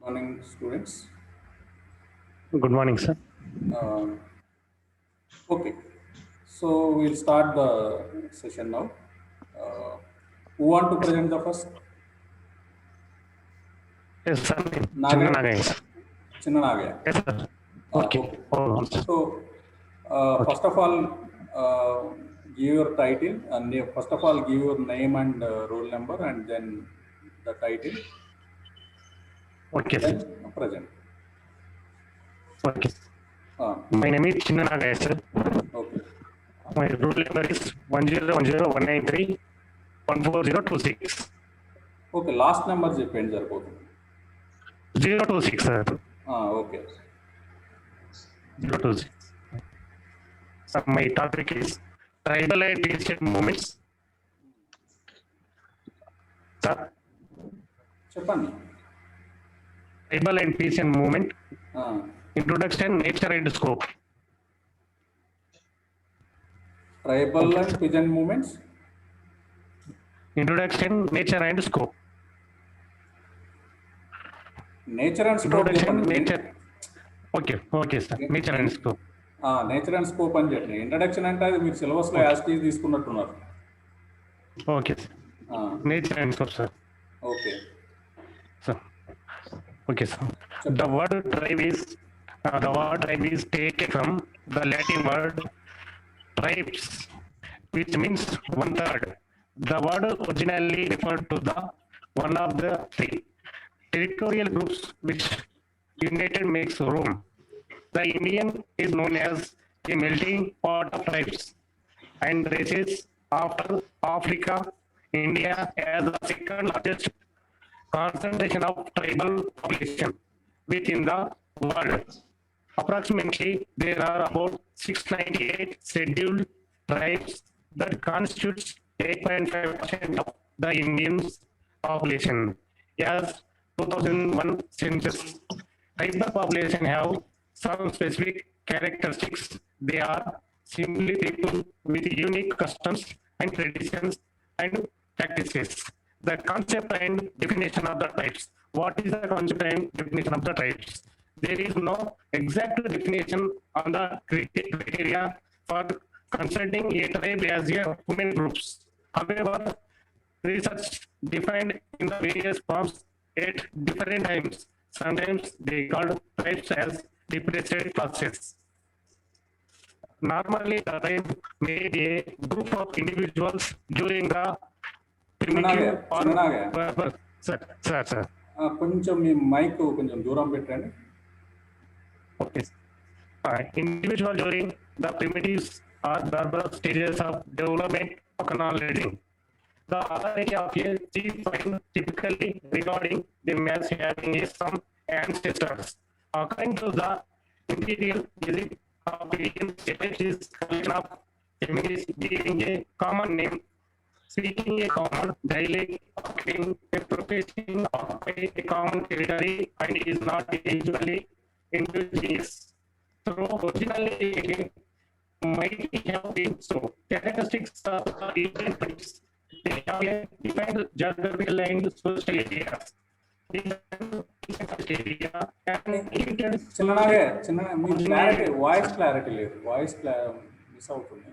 Morning, students. Good morning, sir. Uh, okay, so we'll start the session now. Uh, who want to present the first? Yes, sir. Naga, Chinna Naga, sir. Chinna Naga. Yes, sir. Okay. Okay. Oh, sir. So, Okay. first of all, give your title and first of all, give your name and roll number, and then the title, Okay, sir. then present. Okay. Uh, My name is Chinna Naga, sir. okay. My roll number is 101019314026. Okay. Last number చెప్పండి సరిపోతుంది. 026, sir. Okay. 026. Sir, my topic is tribal and Christian movements. Sir, చెప్పండి. tribal and Christian movement, Uh, introduction, nature and scope. Tribal and peasant movements. Introduction, nature and scope. Nature and scope. Introduction, చెప్పండి. nature. Okay, sir. Nature and scope. Nature and scope అని చెప్పండి. Introduction అంటే అది మీరు సిలబస్లో యాస్టీస్ తీసుకున్నట్టున్నారు. Okay, sir. Nature and scope, sir. Okay. Sir. Okay, sir. The word tribe is taken from the Latin word tribes, which means 1/3. The word originally referred to the one of the three territorial groups which united makes Rome. The Indian is known as a melting pot of tribes and races after Africa. India has the second largest concentration of tribal population within the world. Approximately, there are about 698 scheduled tribes that constitutes 8.5% of the Indian population. As 2001 census, tribal population have some specific characteristics. They are simply people with unique customs and traditions and practices. The concept and definition of the tribes. What is the concept and definition of the tribes? There is no exact definition on the criteria for considering a tribe as a human groups. However, research defined in the various forms at different times. Sometimes they called tribes as depressed classes. Normally, the tribe may be a group of individuals during the primitive or sir. కొంచెం మీ mic కొంచెం దూరం పెట్టండి. Okay. Individual during the primitive or barbarous stages of development of knowledge. The authority of a chief find typically regarding them as having some ancestors. According to the imperial visit of Indian states is collection of families giving a common name, speaking a common dialect, occupying a profession of a common territory, and is not usually indigenous. So originally it might have been so. Characteristics of the Indian tribes. They have a defined geographical and social areas. Voice clarity లేదు. Miss అవుతుంది.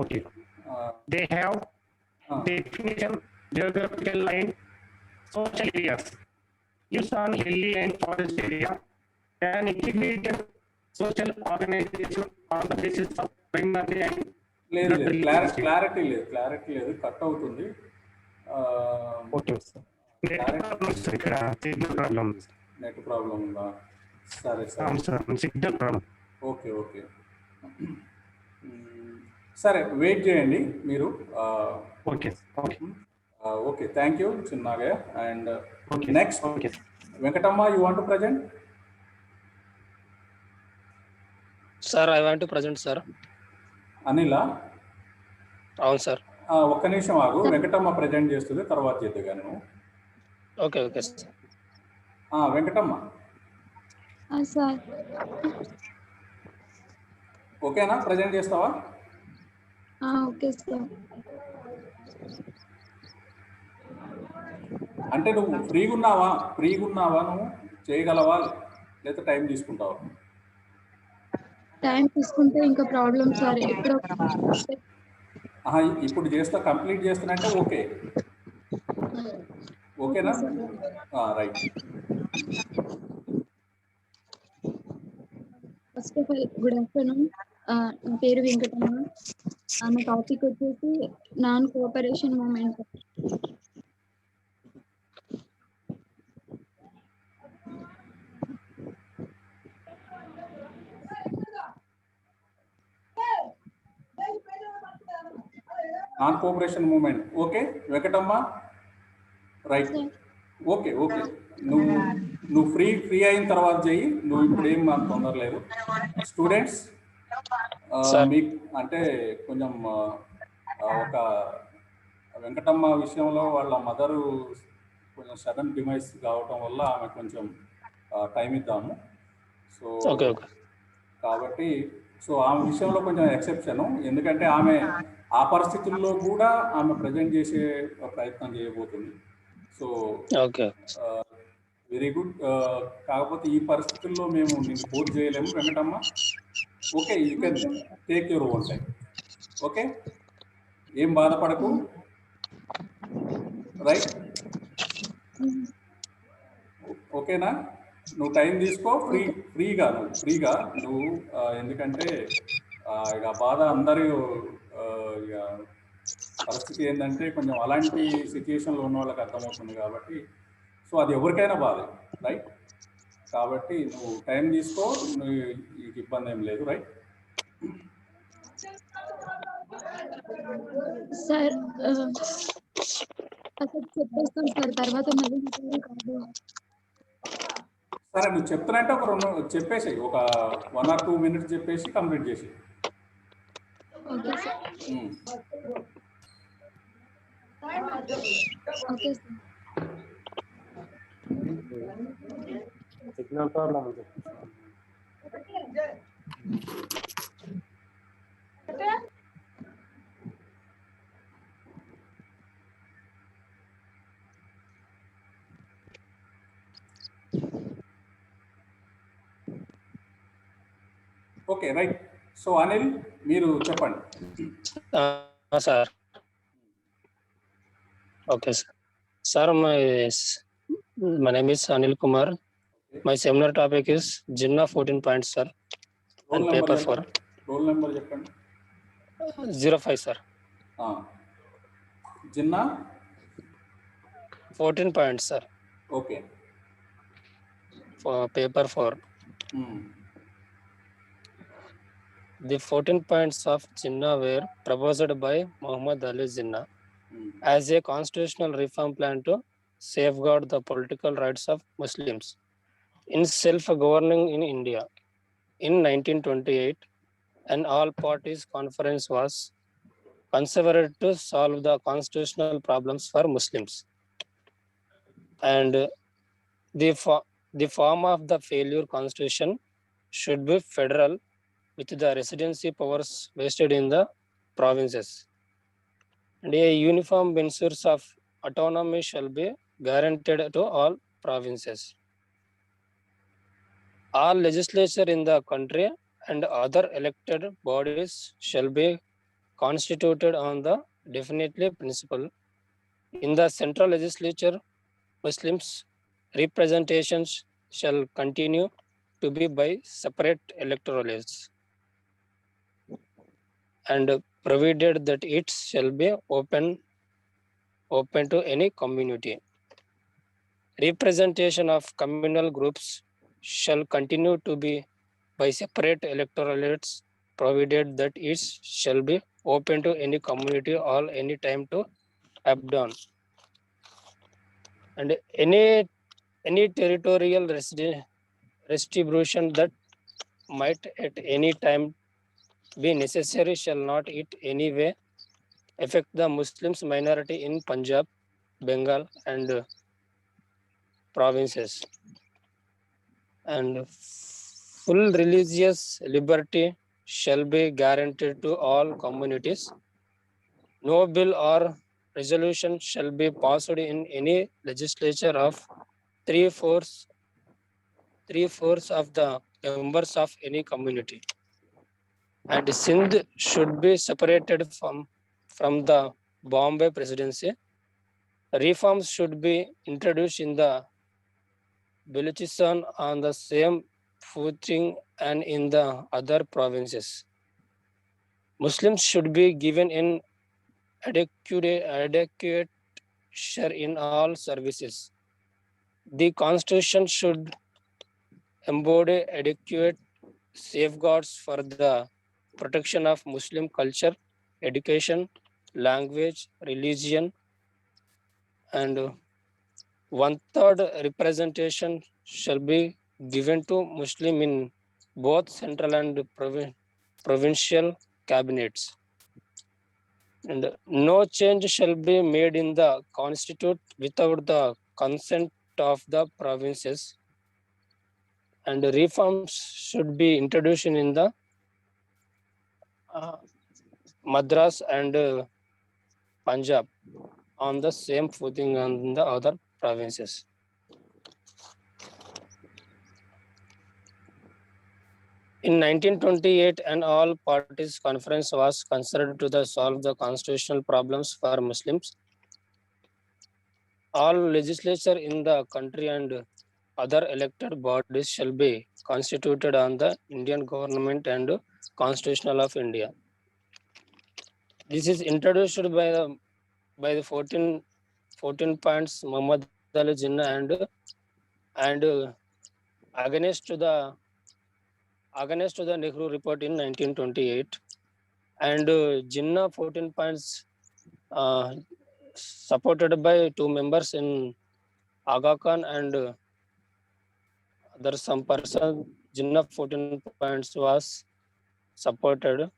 Okay. They have definition, geographical and social areas. Use on hilly and forest area. An integrated social organization on the basis of primary and లేదు clarity లేదు, cut అవుతుంది. Okay sir. Net problem ఉందా? సరే signal problem. Okay సరే, wait చేయండి మీరు. Okay, thank you చిన్నగా. And next Venkatamma, you want to present? Sir, I want to present sir. అనిలా? అవును సార్. ఒక్క నిమిషం ఆగు, వెంకటమ్మ ప్రజెంట్ చేస్తుంది, తర్వాత చేద్దుగా నువ్వు. Okay sir. వెంకటమ్మ సార్, ఓకేనా? ప్రజెంట్ చేస్తావా? Okay sir. అంటే నువ్వు ఫ్రీగా ఉన్నావా నువ్వు చేయగలవా లేదా టైం తీసుకుంటావా? టైం తీసుకుంటే ఇంకా ప్రాబ్లం సార్. ఎప్పుడో ఆహా, ఇప్పుడు కంప్లీట్ చేస్తున్నంటే ఓకే. ఓకేనా? Right. First of all good afternoon. నా పేరు వెంకటమ్మ. నా టాపిక్ వచ్చేసి non cooperation moment. Non cooperation moment. Okay Venkatamma, right. Okay okay, నువ్వు ఫ్రీ అయిన తర్వాత చెయ్యి. నువ్వు ఇప్పుడు ఏం నాకు తొందర లేదు. స్టూడెంట్స్, మీకు అంటే కొంచెం ఒక వెంకటమ్మ విషయంలో వాళ్ళ మదరు కొంచెం సడన్ డిమైస్ కావటం వల్ల ఆమె కొంచెం టైం ఇద్దాము. సో కాబట్టి ఆమె విషయంలో కొంచెం ఎక్సెప్షను, ఎందుకంటే ఆమె ఆ పరిస్థితుల్లో కూడా ఆమె ప్రజెంట్ చేసే ప్రయత్నం చేయబోతుంది. So very good. కాకపోతే ఈ పరిస్థితుల్లో మేము నిన్ను ఫోర్స్ చేయలేము Venkatamma. Okay, you can take your own time. Okay, ఏం బాధపడకు. రైట్, ఓకేనా? నువ్వు టైం తీసుకో, ఫ్రీగా నువ్వు ఎందుకంటే ఇక బాధ అందరూ ఇక పరిస్థితి ఏంటంటే కొంచెం అలాంటి సిచ్యుయేషన్లో ఉన్న వాళ్ళకి అర్థమవుతుంది కాబట్టి సో అది ఎవరికైనా బాధ, రైట్? కాబట్టి నువ్వు టైం తీసుకో, నీకు ఇబ్బంది ఏం లేదు, రైట్? సార్ చెప్పేస్తాం సార్, తర్వాత మళ్ళీ కాదు. సరే, నువ్వు చెప్తున్నట్టే ఒక 2 చెప్పేసి ఒక 1 or 2 minutes చెప్పేసి కంప్లీట్ చేసి. Okay sir. Okay sir. Signal problem ఉంది. Okay, right. సో అనిల్, మీరు చెప్పండి. Sir okay sir. Sir my name is Anil Kumar. My seminar topic is Jinnah 14 points, sir. And paper 4. Roll number చెప్పండి. 05 sir. Jinnah 14 points, sir. Okay. For paper 4. The 14 points of Jinnah were proposed by Muhammad Ali Jinnah as a constitutional reform plan to safeguard the political rights of Muslims in self-governing in India. In 1928, an all-parties conference was convened to solve the constitutional problems for Muslims. And the form of the failure constitution should be federal, with the residency powers vested in the provinces. And a uniform measures of autonomy shall be guaranteed to all provinces. All legislature in the country and other elected bodies shall be constituted on the definitely principle. In the central legislature, Muslims representations shall continue to be by separate electorates, and provided that it shall be open to any community. Representation of communal groups shall continue to be by separate electorates, provided that it shall be open to any community or any time to abdon. And any territorial restitution that might at any time be necessary shall not in any way affect the Muslims minority in Punjab, Bengal and provinces. And full religious liberty shall be guaranteed to all communities. No bill or resolution shall be passed in any legislature of three-fourths of the members of any community. And Sindh should be separated from the Bombay presidency. Reforms should be introduced in the Balochistan on the same footing and in the other provinces. Muslims should be given an adequate share in all services. The constitution should embody adequate safeguards for the protection of Muslim culture, education, language, religion, and one-third representation shall be given to Muslim in both central and provincial cabinets. And no change shall be made in the constitution without the consent of the provinces. And reforms should be introduced in the Madras and Punjab on the same footing on the other provinces. In 1928, an all parties conference was considered to solve the constitutional problems for Muslims. All legislature in the country and other elected bodies shall be constituted on the Indian government and Constitution of India. This is introduced by the 14 points Muhammad Ali Jinnah and against to the Nehru report in 1928, and Jinnah 14 points supported by two members in Aga Khan and there's some person. Jinnah 14 points was supported,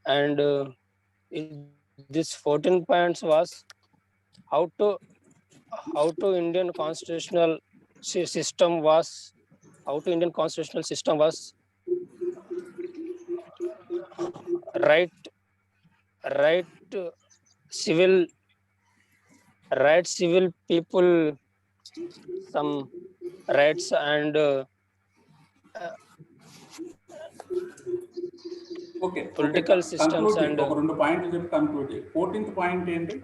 and this 14 points was how to Indian constitutional system was right civil people some rights and okay political systems and ఒక రెండు పాయింట్లు చెప్పి conclude చేయి. 14th point ఏంటి?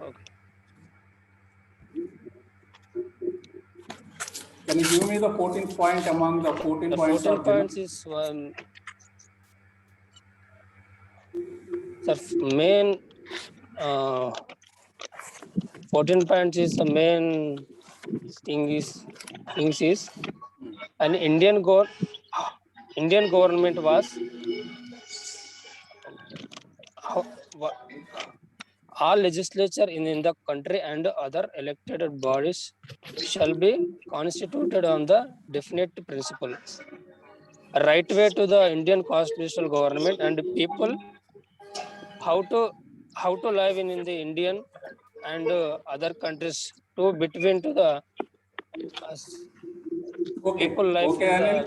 Can you give me the 14th point among the 14 points? 14 points is the main 14 points is the main things is an Indian government was all legislature in the country and other elected bodies shall be constituted on the definite principles. Right way to the Indian constitutional government and people how to live in the Indian and other countries to between to the people life. Okay, Anil.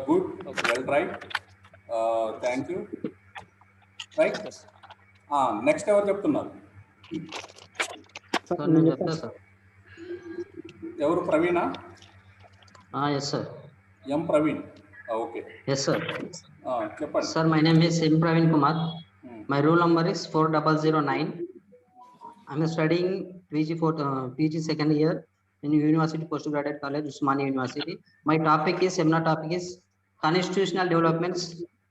Good. Well tried. Thank you. Right. Next ఎవరు చెప్తున్నారు? ఎవరు? Praveena? Yes sir. M Praveen. Okay. Yes sir. చెప్పండి. Sir, my name is M Praveen Kumar. My roll number is 4009. I'm studying PG second year in University Postgraduate College, Usmania University. My seminar topic is Constitutional Developments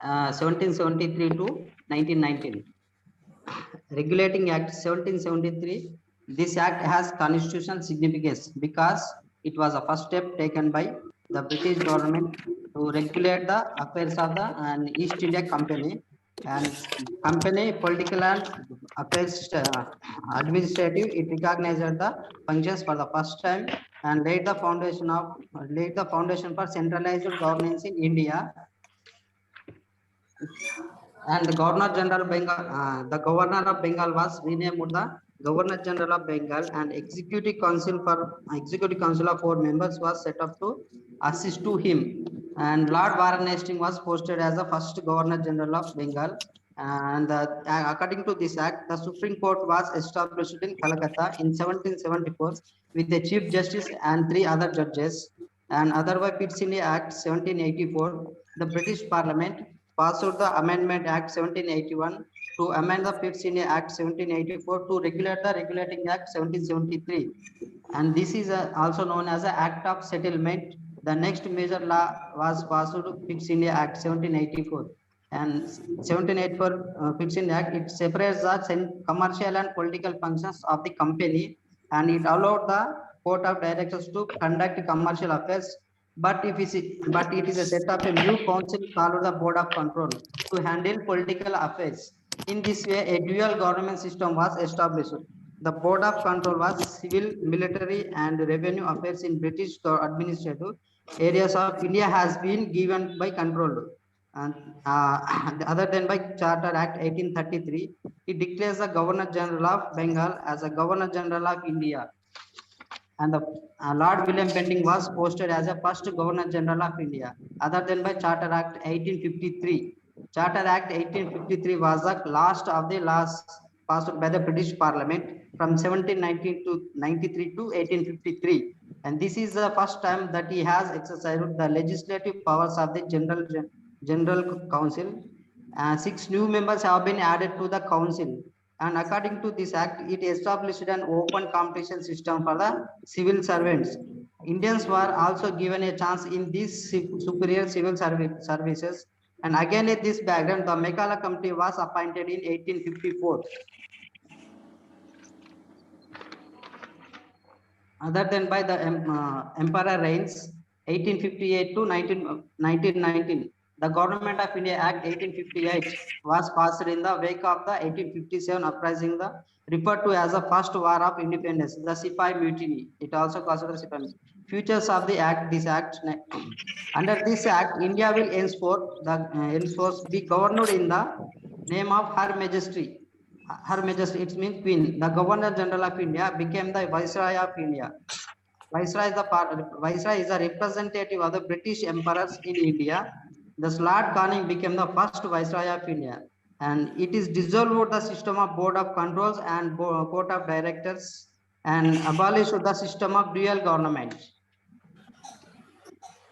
1773 to 1919. Regulating Act 1773. This act has constitutional significance because it was a first step taken by the British government to regulate the affairs of the East India Company and company political and affairs administrative. It recognized the functions for the first time and laid the foundation for centralized governance in India. And the Governor General of Bengal was renamed the Governor General of Bengal, and Executive Council of 4 members was set up to assist to him. And Lord Warren Hastings was posted as the first Governor General of Bengal, And according to this act, the Supreme Court was established in Calcutta in 1774 with a Chief Justice and 3 other judges. And otherwise, Pitt India Act 1784, the British Parliament passed the Amendment Act 1781 to amend the Pitt India Act 1784 to regulate the Regulating Act 1773. And this is also known as the Act of Settlement. The next major law was passed to Pitt India Act 1784. And 1784 Pitt India Act, it separates the commercial and political functions of the company, and it allowed the Court of Directors to conduct commercial affairs. But it is a set of a new council called the Board of Control to handle political affairs. In this way, a dual government system was established. The Board of Control was civil, military, and revenue affairs in British administrative areas of India has been given by control. And other than by Charter Act 1833, it declares the Governor General of Bengal as a Governor General of India. And the Lord William Bentinck was posted as a first Governor General of India. Other than by Charter Act 1853. Charter Act 1853 was the last of the laws passed by the British Parliament from 1793 to 1853. And this is the first time that he has exercised the legislative powers of the General Council. 6 new members have been added to the council. And according to this act, it established an open competition system for the civil servants. Indians were also given a chance in these superior civil services. And again, at this background, the Mekala Committee was appointed in 1854. Other than by the Emperor reigns 1858 to 1919. The Government of India Act 1858 was passed in the wake of the 1857 uprising, referred to as the First War of Independence, the Sipai Mutiny. It also calls the Sipai Mutiny. Features of the act, under this act, India will henceforth be governed in the name of Her Majesty. Her Majesty, it means Queen. The Governor General of India became the Viceroy of India. Viceroy is the representative of the British emperors in India. Thus, Lord Canning became the first Viceroy of India, and it is dissolved the system of Board of Controls and Court of Directors and abolished the system of dual government.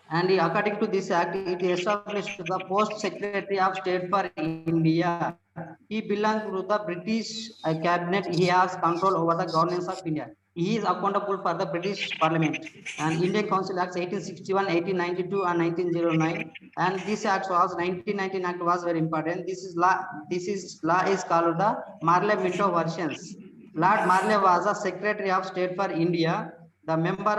And according to this act, it established the Post Secretary of State for India. He belongs to the British cabinet. He has control over the governance of India. He is accountable for the British Parliament. And Indian Council Acts 1861, 1892, and 1909. And this act was 1919 Act was very important. This law is called the Marley-Minto versions. Lord Marley was the Secretary of State for India. The number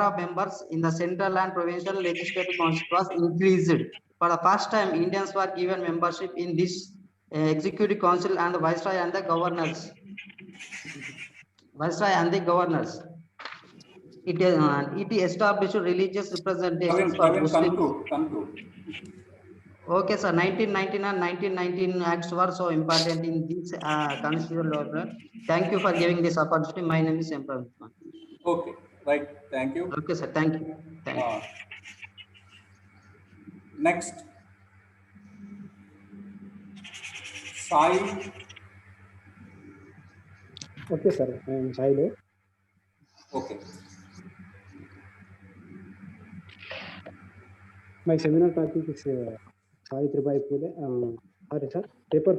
of members in the central and provincial legislative council was increased. For the first time, Indians were given membership in this executive council and the viceroy and the governors. It established religious representations for Muslims. Okay, sir. 1919 and 1919 acts were so important in this constitutional law. Thank you for giving this opportunity. My name is Emperor. Okay, right. Thank you. Okay, sir. Thank you. Thank you. Next, Sai. Okay, sir. I am Sai. Okay. My seminar topic is Savitribai Phule. Sorry, sir. Paper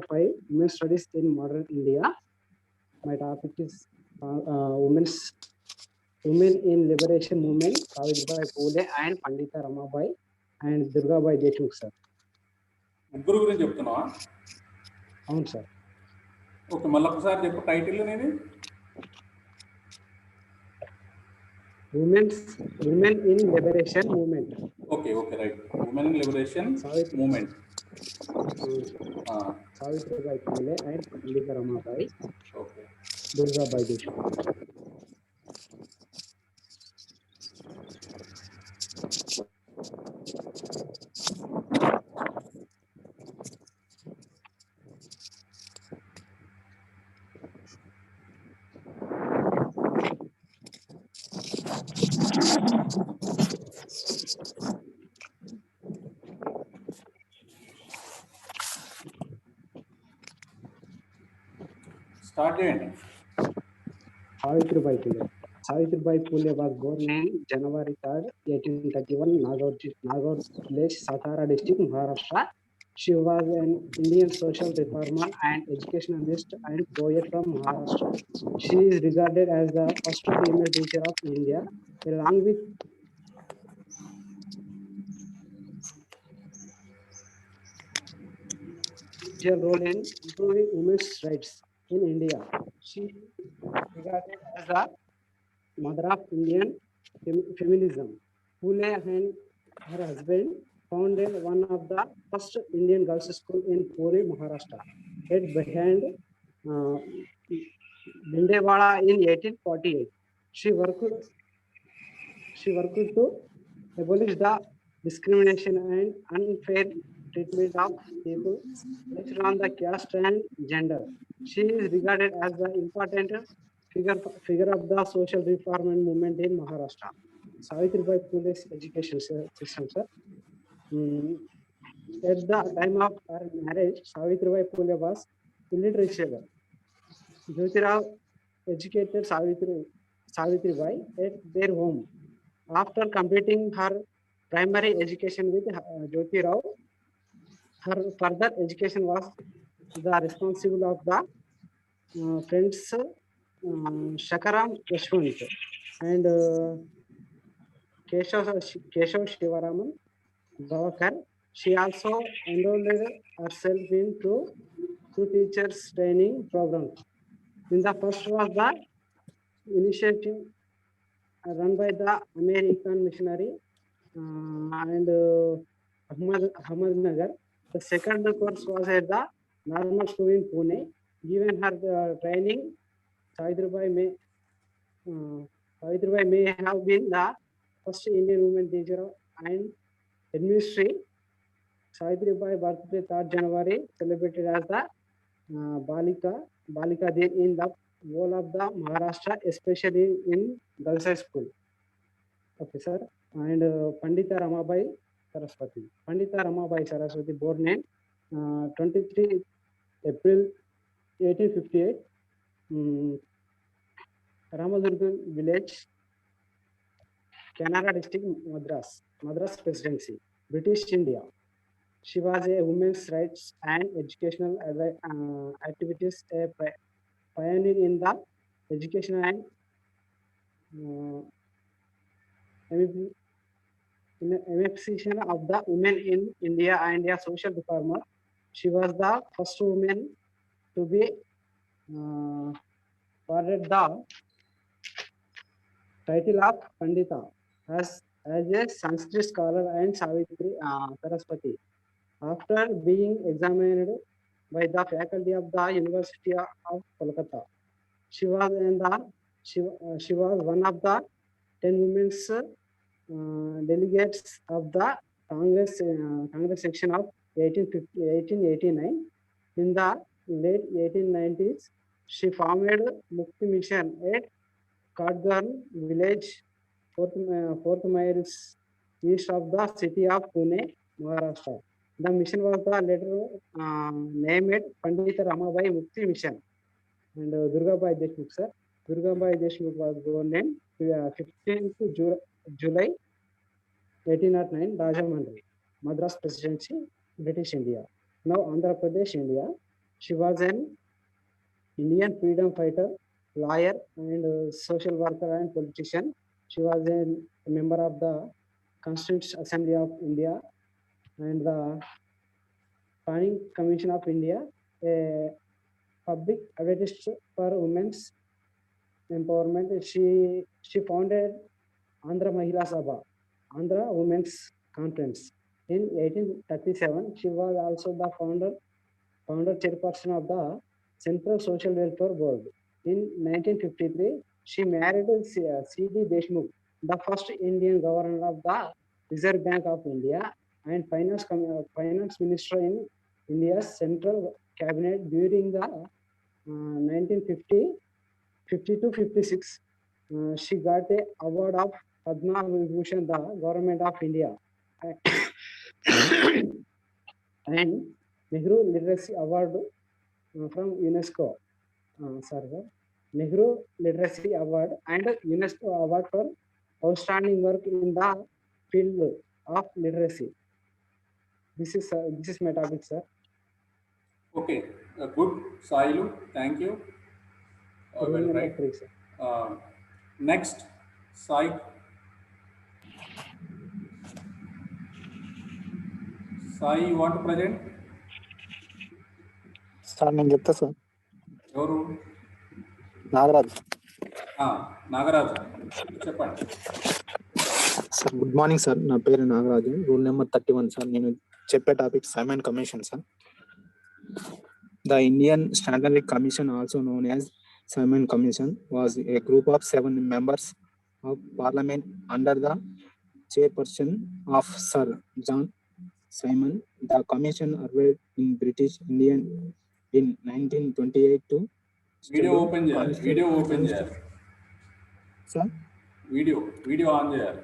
5, Women Studies in Modern India. My topic is Women in Liberation Movement, Savitribai Phule and Pandita Ramabai and Durgabai Deshmukh, sir. ముగ్గురు గురించి చెప్తున్నావా? అవును sir. Okay, మళ్ళీ ఒకసారి చెప్పు title అనేది. Women in Liberation Movement. Okay, right. Women in Liberation Movement. Savitribai Phule and Pandita Ramabai. Okay. Durgabai Deshmukh. Start చేయండి. Savitribai Phule. Savitribai Phule was born on January 3rd, 1831, Nagaur village, Satara district, Maharashtra. She was an Indian social reformer and educationalist and poet from Maharashtra. She is regarded as the first female teacher of India, along with her role in improving women's rights in India. She is regarded as the mother of Indian feminism. Phule and her husband founded one of the first Indian girls' school in Pune, Maharashtra, at behind uh, Bindewala in 1848. She worked to abolish the discrimination and unfair treatment of people based on the caste and gender. She is regarded as the important figure of the social reform and movement in Maharashtra. Savitribai Phule's education system, sir. Mm, At the time of her marriage, Savitribai Phule was illiterate. Jyotirao educated Savitribai at their home. After completing her primary education with Jyotirao, her further education was the responsibility of the friends Shakaram Yashwant and Keshav Shivaraman Gavakar. She also enrolled herself into two teachers training programs. In the first was the initiative run by the American missionary and Ahmednagar. The second course was at the Normal School in Pune. Given her training, Savitribai may have been the first Indian woman teacher and administrator. Savitribai birthday 3rd January celebrated as the Balika Day in the whole of the Maharashtra, especially in girls' high school. Okay, sir. And Pandita Ramabai Saraswati. Pandita Ramabai Saraswati born in 23 April 1858. Ramadurgan village, Canara district, Madras Presidency, British India. She was a women's rights and educational activities, a pioneer in the education and emancipation of the women in India and a social reformer. She was the first woman to be awarded the title of Pandita as a Sanskrit scholar and Savitri Saraswati. After being examined by the faculty of the University of Kolkata, she was one of the 10 women's delegates of the Congress section of 1889. In the late 1890s, she formed Mukti Mission at Kadgarh village, 4 miles east of the city of Pune, Maharashtra. The mission was the later named Pandita Ramabai Mukti Mission. And Durgabai Deshmukh, sir. Durgabai Deshmukh was born in 15th July 1809, Rajahmundry, Madras Presidency, British India. Now Andhra Pradesh, India. She was an Indian freedom fighter, lawyer, and social worker and politician. She was a member of the Constituent Assembly of India and the Planning Commission of India, a public advocate for women's empowerment. She founded Andhra Mahila Sabha, Andhra Women's Conference. In 1837, she was also the founder chairperson of the Central Social Welfare Board. In 1953, she married C.D. Deshmukh, the first Indian governor of the Reserve Bank of India and finance minister in India's central cabinet during the 1950-56. She got a award of Padma Vibhushan, the government of India, and Nehru Literacy Award from UNESCO. sorry, sir. Nehru Literacy Award and UNESCO Award for outstanding work in the field of literacy. This is my topic, sir. Okay, good, Sailu. Thank you. Roll Well, number right. 3, sir. Next, Sai. Sai, you want to present? Sir నేను చెప్తా sir ఎవరు? నాగరాజ్ నాగరాజు చెప్పండి. Sir good morning sir, నా పేరు Nagaraju, rule number 31 sir. నేను చెప్పే topic Simon commission sir. The Indian standard commission, also known as Simon commission, was a group of 7 members of parliament under the chairperson of Sir John Simon. The commission arrived in British India in 1928 to video open చేయాలి. Sir video on చేయాలి.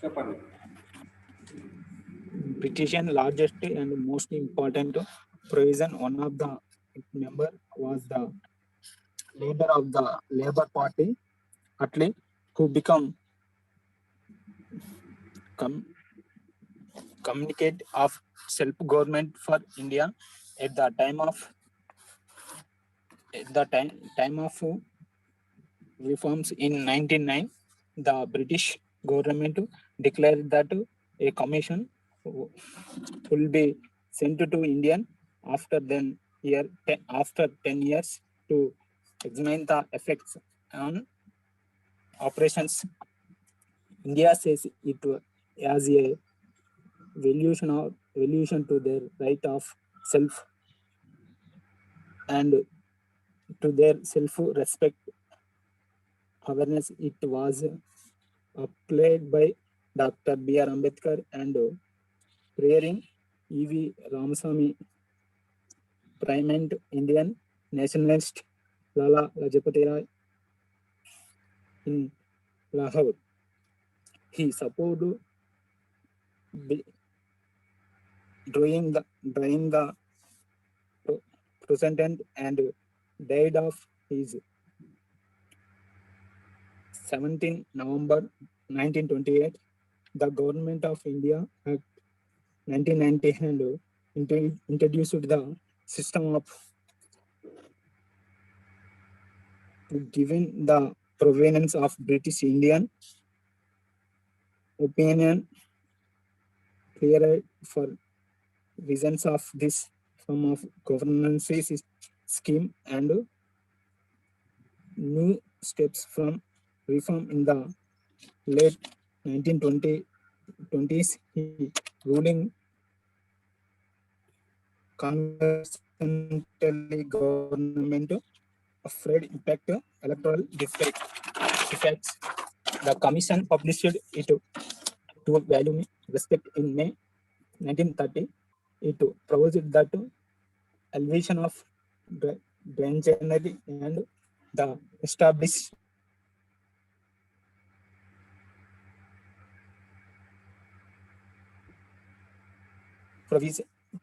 చెప్పండి. British and largest and most important provision, one of the member was the leader of the Labour Party, Attlee, who become communicate of self-government for India at the time of reforms in 1909. The British government declared that a commission will be sent to India after 10 years to examine the effects on operations. India says it as a valuation to their right of self and to their self-respect awareness. It was applied by Dr. B.R. Ambedkar and praying E.V. Ramasamy, prominent Indian nationalist Lala Lajpati Rai in Lahore. He supported drawing the president and died of his 17 November 1928. The Government of India Act 1990 and introduced the system of giving the provenance of British Indian opinion clear for reasons of this form of governance scheme and new steps from reform in the late 1920s. He ruling constantly government afraid impact electoral effects. The commission published it to value respect in May 1930. It proposed that elevation of grandeur and the established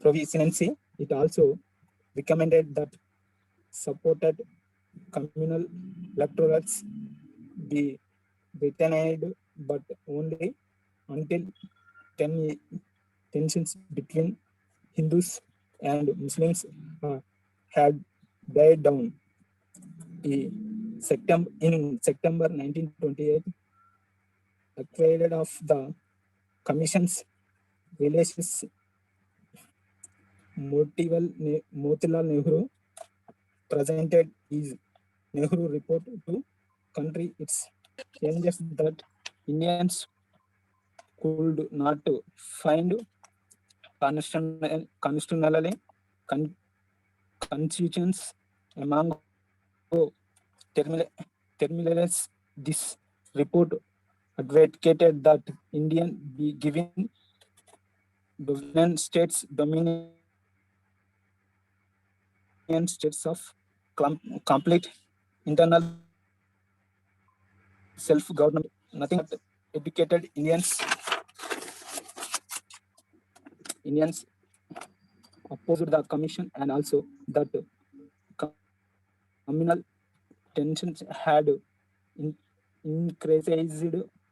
provisionancy. It also recommended that supported communal electorates be retained, but only until tensions between Hindus and Muslims had died down. In September 1928, acquired of the commission's relations, Motilal Nehru presented his Nehru report to country. Its changes that Indians could not find constitutionally constitutions among terminals. This report advocated that Indian be given dominant states of complete internal self-government. Nothing but educated Indians Indians opposed the commission, and also that communal tensions had increased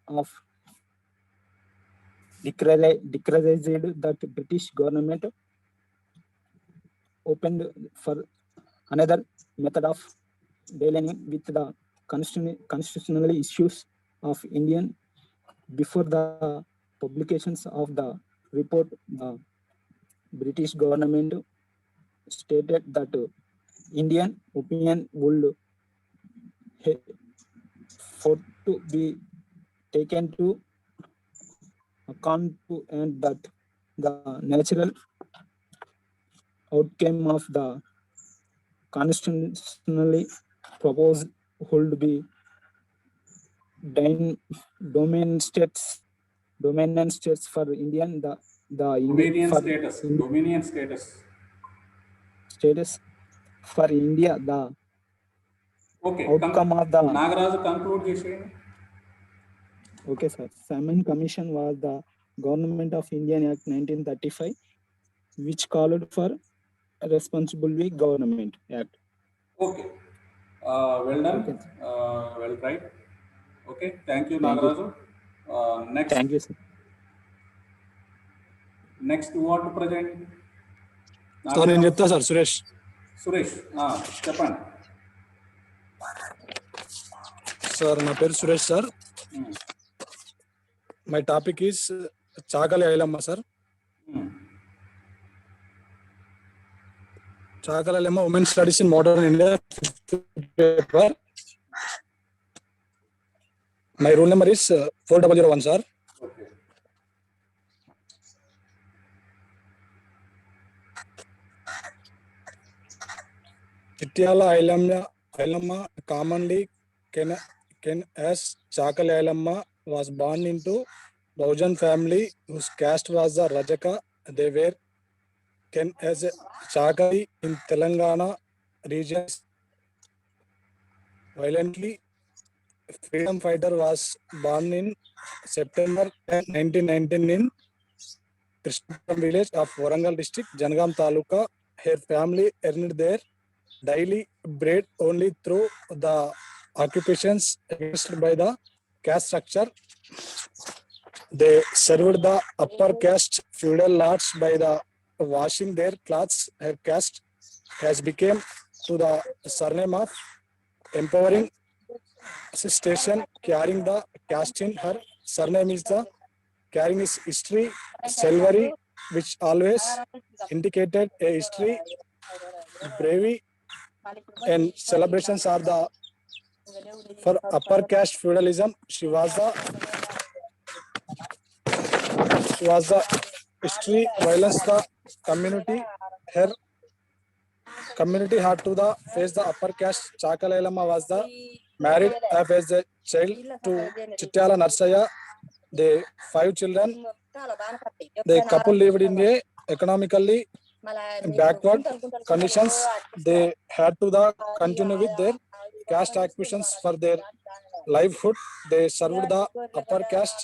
of decreased that British government opened for another method of dealing with the constitutional issues of Indian. Before the publications of the report, the British government stated that Indian opinion would for to be taken to account to, and that the natural outcome of the constitutionally proposed would be dominant states for Indian Dominion for status. Dominion status. status for India the Okay. outcome of the Nagaraju conclude చేసేయండి. okay sir. Simon Commission was the Government of Indian Act 1935, which called for a responsible government act. Okay. Well done. Okay. Well tried. Okay. Thank you, Thank you. Nagarazu. Next. Thank you, sir. Next, who want to present? Sir నేను చెప్తా sir Suresh. Suresh చెప్పండి. Sir నా పేరు Suresh sir. My topic is Chakali Ailamma sir. Chakali Ailamma women studies in modern India paper. My roll number is 4001 sir. Okay. Ityala Ailamma, commonly Ken as Chakali Ailamma, was born into Bahujan family whose caste was the Rajaka. They were Ken as Chakali in Telangana regions. Violently, freedom fighter was born in September 10, 1919 in Krishnapuram village of Warangal district, Janagaon Taluka. Her family earned their daily bread only through the occupations against by the caste structure. They served the upper caste feudal lords by the washing their clothes. Her caste has become to the surname of empowering station, carrying the caste in her surname is the carrying his history silvery, which always indicated a history bravery and celebrations are the for upper caste feudalism. She was the history violence the community. Her community had to the face the upper caste. Chakali Ailamma was the married as a child to Chityala Narsaya. They 5 children. The couple lived in a economically backward conditions. They had to the continue with their caste occupations for their livelihood. They served the upper caste,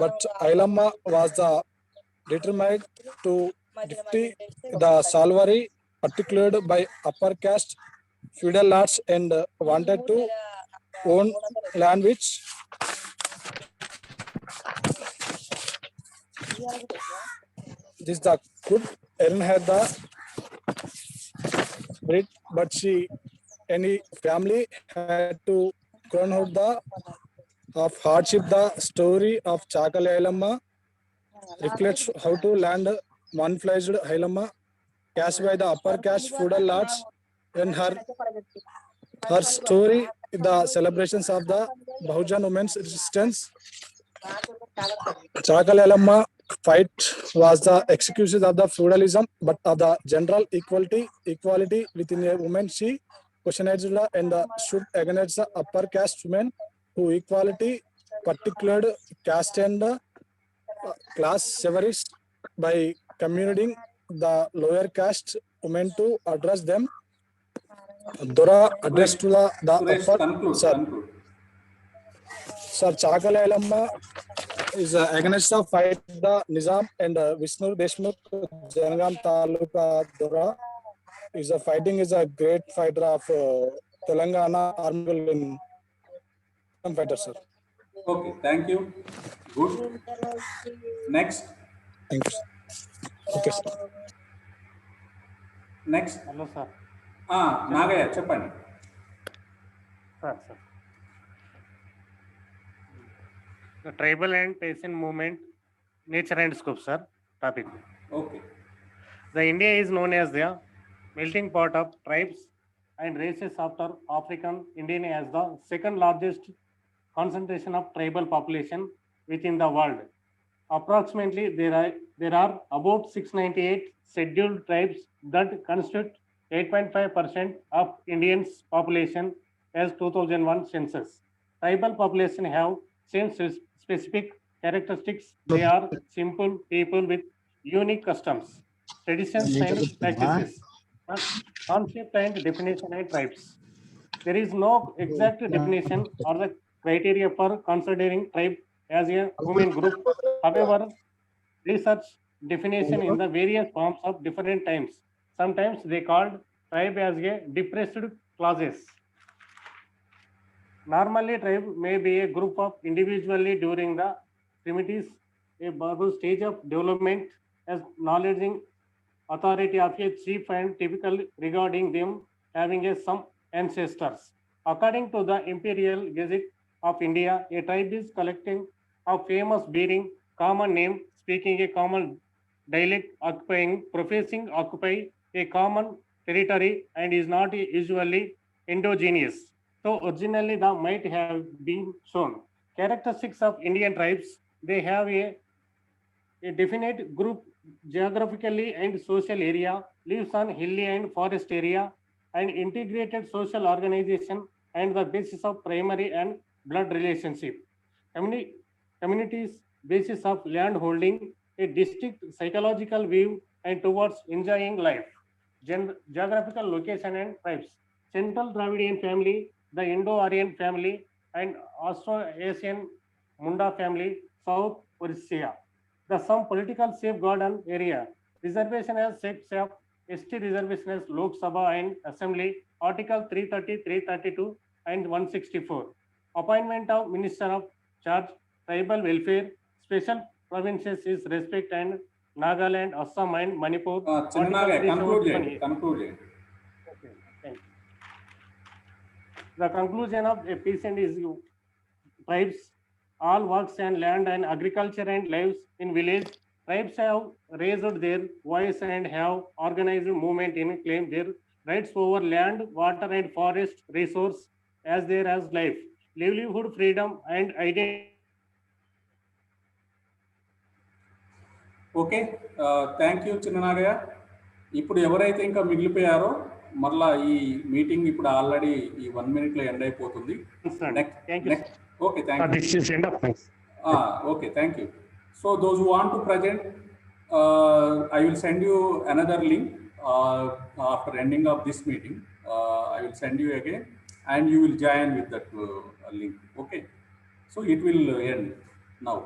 but Ailamma was the determined to defeat the salary particularly by upper caste feudal lords and wanted to own land which this the good earn her the bread, but she any family had to crown out the of hardship. The story of Chakali Ailamma reflects how to land one-fledged Ailamma cast by the upper caste feudal lords. In her story, the celebrations of the Bahujan women's resistance. Chakali Ailamma fight was the execution of the feudalism, but of the general equality within a woman. She questioned and stood against the upper caste women who equality particular caste and class severies by communicating the lower caste women to address them. Dora addressed to the Suresh, upper conclude. sir. Sir, Chakali Ailamma is against the fight the Nizam and Vishnu Deshmukh Janagam Taluka Dora is a fighting is a great fighter of Telangana Army in fighter, sir. Okay, thank you. Good. Next. Thank you. Sir. Okay, sir. Next. Hello, sir. Nagaya, చెప్పండి. Sir. The tribal and peasant movement, nature and scope, sir. Topic. Okay. The India is known as the melting pot of tribes and races after African Indian as the second largest concentration of tribal population within the world. Approximately, there are about 698 scheduled tribes that constitute 8.5% of Indians' population as 2001 census. Tribal population have same specific characteristics. They are simple people with unique customs, traditions, and practices. Concept and definition of tribes. There is no exact definition or the criteria for considering tribe as a human group. However, research definition in the various forms of different times. Sometimes they called tribe as a depressed classes. Normally, tribe may be a group of individually during the primitive, a verbal stage of development as knowledging authority of a chief and typical regarding them having some ancestors. According to the Imperial Gazette of India, a tribe is collecting of famous bearing common name, speaking a common dialect, occupying, professing occupy a common territory and is not usually endogenous. So originally the might have been shown. Characteristics of Indian tribes, they have a definite group geographically and social area, lives on hilly and forest area, and integrated social organization and the basis of primary and blood relationship. Communities basis of land holding, a distinct psychological view and towards enjoying life. Geographical location and tribes. Central Dravidian family, the Indo-Aryan family, and Austro-Asian Munda family, South Orissa. The some political safeguard area. Reservation as sects of ST reservation as Lok Sabha and Assembly, Article 330, 332, and 164. Appointment of Minister of Charge, Tribal Welfare, Special Provinces is Respect and Nagaland, Assam, and Manipur. Conclude. Okay, thank you. The conclusion of a peasant is tribes all works and land and agriculture and lives in village. Tribes have raised their voice and have organized movement in claim their rights over land, water, and forest resource as their as life, livelihood, freedom, and identity. Okay thank you Chinnanagaiah. ఇప్పుడు ఎవరైతే ఇంకా మిగిలిపోయారో మరలా ఈ meeting ఇప్పుడు already ఈ 1 minute లో end అయిపోతుంది. Okay thank you. Okay thank you. So those who want to present, I will send you another link after ending of this meeting. I will send you again and you will join with that link. Okay, so it will end now.